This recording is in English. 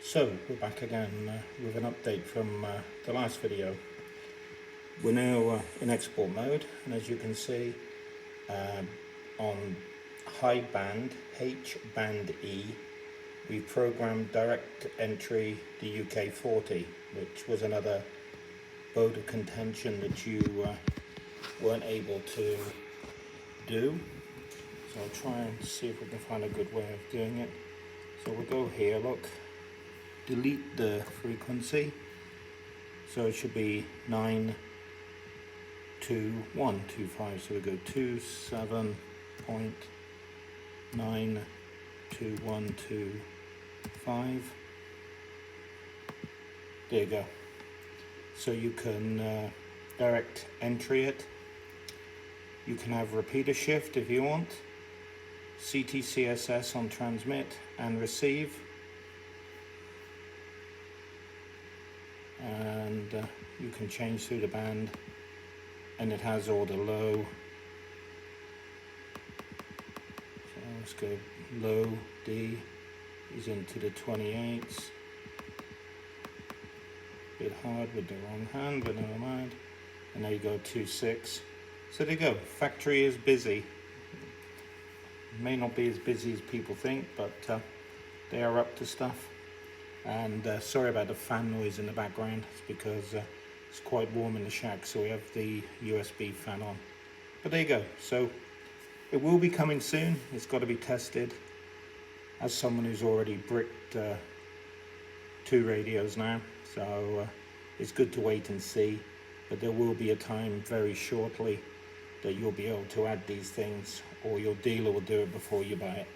So we're back again with an update from the last video. We're now in export mode, and as you can see on high band, H band E, we've programmed direct entry the UK 40, which was another bone of contention that you weren't able to do. So I'll try and see if we can find a good way of doing it. So we'll go here, look, delete the frequency, so it should be 92125, so we go 27.92125. there you go. So you can direct entry it. You can have repeater shift if you want, CTCSS on transmit and receive, and you can change through the band, and it has all the low. So let's go low D is into the 28s. Bit hard with the wrong hand, but never mind. And there you go, 2.6. So there you go. Factory is busy. May not be as busy as people think, but they are up to stuff. And sorry about the fan noise in the background. It's because it's quite warm in the shack, so we have the USB fan on. But there you go. So it will be coming soon. It's got to be tested. As someone who's already bricked 2 radios now, so it's good to wait and see. But there will be a time very shortly that you'll be able to add these things, or your dealer will do it before you buy it.